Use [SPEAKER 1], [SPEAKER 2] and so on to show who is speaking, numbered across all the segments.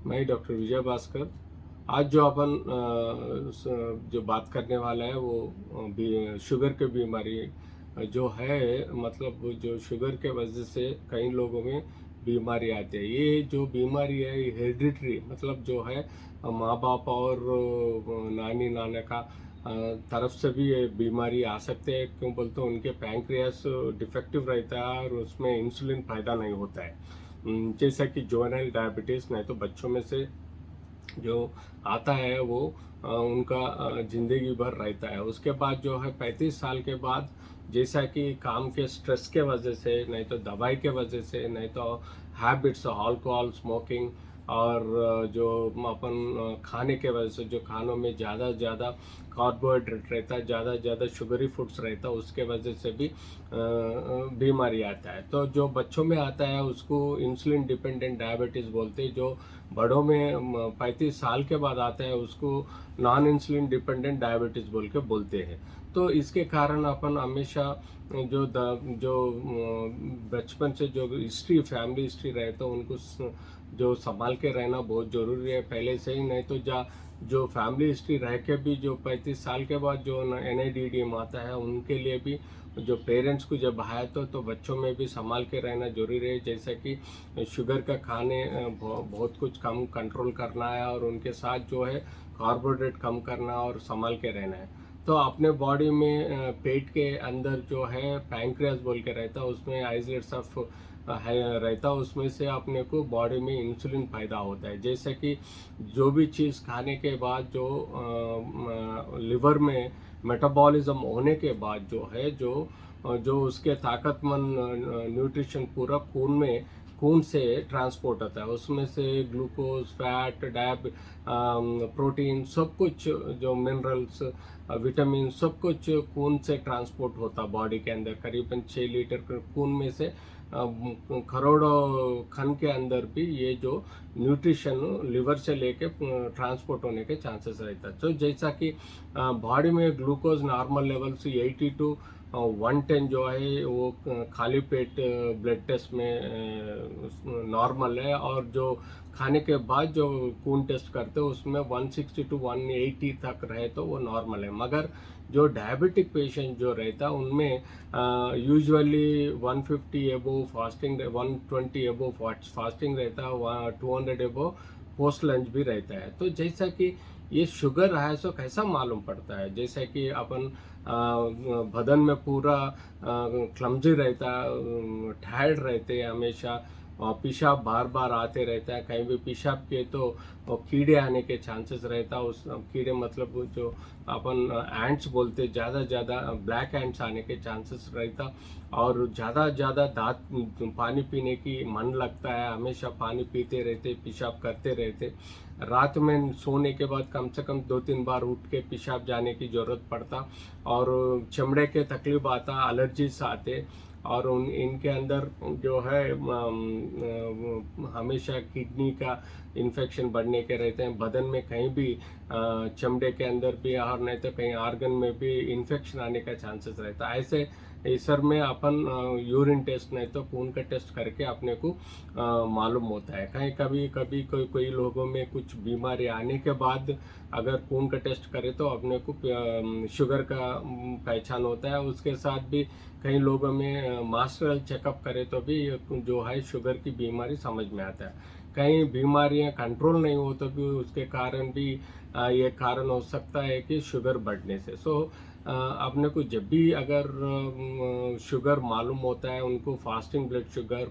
[SPEAKER 1] मैं डॉक्टर विजय भास्कर। आज जो अपन जो बात करने वाला है वो शुगर की बीमारी जो है, मतलब जो शुगर के वजह से कई लोगों में बीमारी आती है। ये जो बीमारी है हेरिडिटरी, मतलब जो है माँ बाप और नानी नाना का तरफ से भी ये बीमारी आ सकते हैं। क्यों बोलते हैं, उनके पैंक्रियास डिफेक्टिव रहता है और उसमें इंसुलिन पैदा नहीं होता है। जैसा कि जुवेनाइल डायबिटीज़, नहीं तो बच्चों में से जो आता है वो उनका ज़िंदगी भर रहता है। उसके बाद जो है 35 साल के बाद, जैसा कि काम के स्ट्रेस के वजह से, नहीं तो दवाई के वजह से, नहीं तो हैबिट्स अल्कोहल स्मोकिंग और जो अपन खाने के वजह से, जो खानों में ज़्यादा ज़्यादा कार्बोहाइड्रेट रहता है, ज़्यादा ज़्यादा शुगरी फूड्स रहता है, उसके वजह से भी बीमारी आता है। तो जो बच्चों में आता है उसको इंसुलिन डिपेंडेंट डायबिटीज़ बोलते हैं। जो बड़ों में 35 साल के बाद आता है उसको नॉन इंसुलिन डिपेंडेंट डायबिटीज़ बोल के बोलते हैं। तो इसके कारण अपन हमेशा जो बचपन से जो हिस्ट्री, फैमिली हिस्ट्री रहे तो उनको जो संभाल के रहना बहुत ज़रूरी है पहले से ही। नहीं तो जो फैमिली हिस्ट्री रह के भी जो 35 साल के बाद जो NIDDM आता है, उनके लिए भी जो पेरेंट्स को जब आए तो बच्चों में भी संभाल के रहना जरूरी है। जैसे कि शुगर का खाने बहुत कुछ कम कंट्रोल करना है और उनके साथ जो है कार्बोहाइड्रेट कम करना और संभाल के रहना है। तो अपने बॉडी में पेट के अंदर जो है पैंक्रियास बोल के रहता है, उसमें आइसोलेट्स ऑफ है रहता है, उसमें से अपने को बॉडी में इंसुलिन पैदा होता है। जैसे कि जो भी चीज़ खाने के बाद जो लिवर में मेटाबॉलिज्म होने के बाद जो है जो उसके ताकतमंद न्यूट्रिशन पूरा खून से ट्रांसपोर्ट होता है। उसमें से ग्लूकोज, फैट, प्रोटीन, सब कुछ, जो मिनरल्स, विटामिन, सब कुछ खून से ट्रांसपोर्ट होता है बॉडी के अंदर। करीबन 6 लीटर खून में से करोड़ों खन के अंदर भी ये जो न्यूट्रिशन लिवर से लेके ट्रांसपोर्ट होने के चांसेस रहता है। तो जैसा कि बॉडी में ग्लूकोज नॉर्मल लेवल से 80 टू 110 जो है वो खाली पेट ब्लड टेस्ट में नॉर्मल है, और जो खाने के बाद जो खून टेस्ट करते हैं उसमें 160 टू 180 तक रहे तो वो नॉर्मल है। मगर जो डायबिटिक पेशेंट जो रहता है उनमें यूजुअली 150 एबो फास्टिंग, 120 एबो फास्टिंग रहता है, 200 एबो पोस्ट लंच भी रहता है। तो जैसा कि ये शुगर है सो कैसा मालूम पड़ता है, जैसे कि अपन बदन में पूरा क्लमजी रहता है, टायर्ड रहते हैं हमेशा, पेशाब बार बार आते रहता है। कहीं भी पेशाब किए तो कीड़े आने के चांसेस रहता है। उस कीड़े मतलब जो अपन एंट्स बोलते, ज़्यादा ज़्यादा ब्लैक एंट्स आने के चांसेस रहता। और ज़्यादा दांत पानी पीने की मन लगता है, हमेशा पानी पीते रहते, पेशाब करते रहते। रात में सोने के बाद कम से कम 2-3 बार उठ के पेशाब जाने की ज़रूरत पड़ता। और चमड़े के तकलीफ आता, एलर्जीज आते। और इनके अंदर जो है हमेशा किडनी का इन्फेक्शन बढ़ने के रहते हैं। बदन में कहीं भी चमड़े के अंदर भी और नहीं तो कहीं आर्गन में भी इन्फेक्शन आने का चांसेस रहता है। ऐसे इस सर में अपन यूरिन टेस्ट नहीं तो खून का टेस्ट करके अपने को मालूम होता है। कहीं कभी कभी कोई लोगों में कुछ बीमारी आने के बाद अगर खून का टेस्ट करे तो अपने को शुगर का पहचान होता है। उसके साथ भी कई लोगों में मास्टरल चेकअप करे तो भी जो है शुगर की बीमारी समझ में आता है। कई बीमारियां कंट्रोल नहीं हो तो भी उसके कारण भी ये कारण हो सकता है कि शुगर बढ़ने से। अपने को जब भी अगर शुगर मालूम होता है, उनको fasting blood sugar,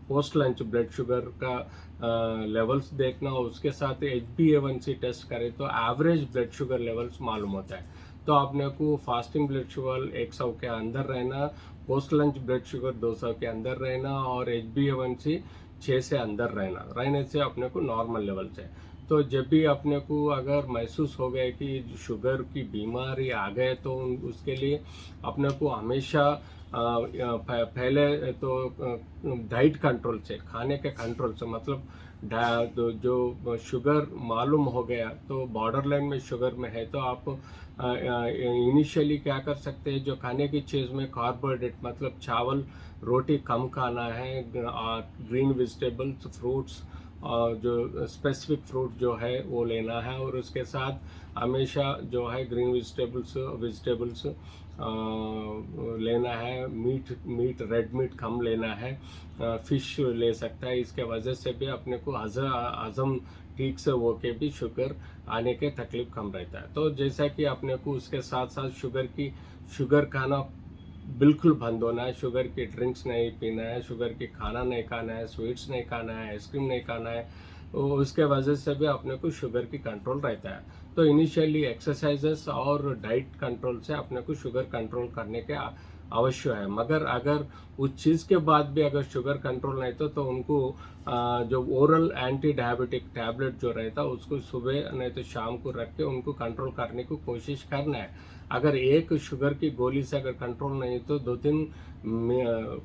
[SPEAKER 1] post lunch blood sugar का लेवल्स देखना, उसके साथ HbA1c टेस्ट करें तो एवरेज ब्लड शुगर लेवल्स मालूम होता है। तो आपने को फास्टिंग ब्लड शुगर 100 के अंदर रहना, पोस्ट लंच ब्लड शुगर 200 के अंदर रहना और HbA1c 6 से अंदर रहने से अपने को नॉर्मल लेवल से। तो जब भी अपने को अगर महसूस हो गया कि शुगर की बीमारी आ गए तो उसके लिए अपने को हमेशा पहले तो डाइट कंट्रोल से, खाने के कंट्रोल से, मतलब जो शुगर मालूम हो गया तो बॉर्डर लाइन में शुगर में है तो आप इनिशियली क्या कर सकते हैं, जो खाने की चीज़ में कार्बोहाइड्रेट मतलब चावल रोटी कम खाना है, ग्रीन वेजिटेबल्स, फ्रूट्स, और जो स्पेसिफिक फ्रूट जो है वो लेना है, और उसके साथ हमेशा जो है ग्रीन वेजिटेबल्स लेना है। मीट रेड मीट कम लेना है। फिश ले सकता है, इसके वजह से भी अपने को हजम ठीक से हो के भी शुगर आने के तकलीफ कम रहता है। तो जैसा कि अपने को उसके साथ साथ शुगर खाना बिल्कुल बंद होना है। शुगर की ड्रिंक्स नहीं पीना है, शुगर की खाना नहीं खाना है, स्वीट्स नहीं खाना है, आइसक्रीम नहीं खाना है। उसके वजह से भी अपने को शुगर की कंट्रोल रहता है। तो इनिशियली एक्सरसाइजेस और डाइट कंट्रोल से अपने को शुगर कंट्रोल करने के अवश्य है। मगर अगर उस चीज़ के बाद भी अगर शुगर कंट्रोल नहीं तो उनको जो ओरल एंटी डायबिटिक टैबलेट जो रहता है उसको सुबह नहीं तो शाम को रख के उनको कंट्रोल करने की कोशिश करना है। अगर एक शुगर की गोली से अगर कंट्रोल नहीं तो 2-3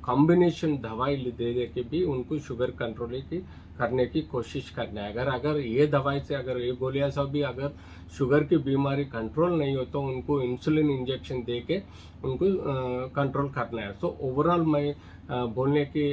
[SPEAKER 1] कॉम्बिनेशन दवाई दे दे के भी उनको शुगर कंट्रोल की करने की कोशिश करना है। अगर ये दवाई से अगर ये गोलियां सब भी अगर शुगर की बीमारी कंट्रोल नहीं हो तो उनको इंसुलिन इंजेक्शन दे के उनको कंट्रोल करना है। तो ओवरऑल मैं बोलने की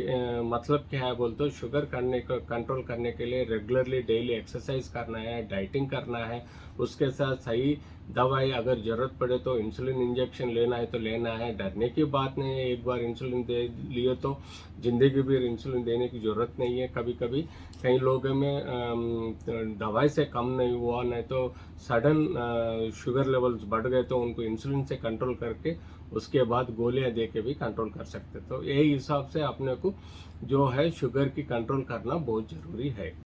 [SPEAKER 1] मतलब क्या है बोलते, शुगर कंट्रोल करने के लिए रेगुलरली डेली एक्सरसाइज करना है, डाइटिंग करना है। उसके साथ सही दवाई अगर ज़रूरत पड़े तो इंसुलिन इंजेक्शन लेना है तो लेना है। डरने की बात नहीं है, एक बार इंसुलिन दे लिए तो ज़िंदगी भर इंसुलिन देने की ज़रूरत नहीं है। कभी कभी कई लोगों में दवाई से कम नहीं हुआ, नहीं तो सडन शुगर लेवल्स बढ़ गए तो उनको इंसुलिन से कंट्रोल करके उसके बाद गोलियां दे के भी कंट्रोल कर सकते। तो यही हिसाब से अपने को जो है शुगर की कंट्रोल करना बहुत ज़रूरी है।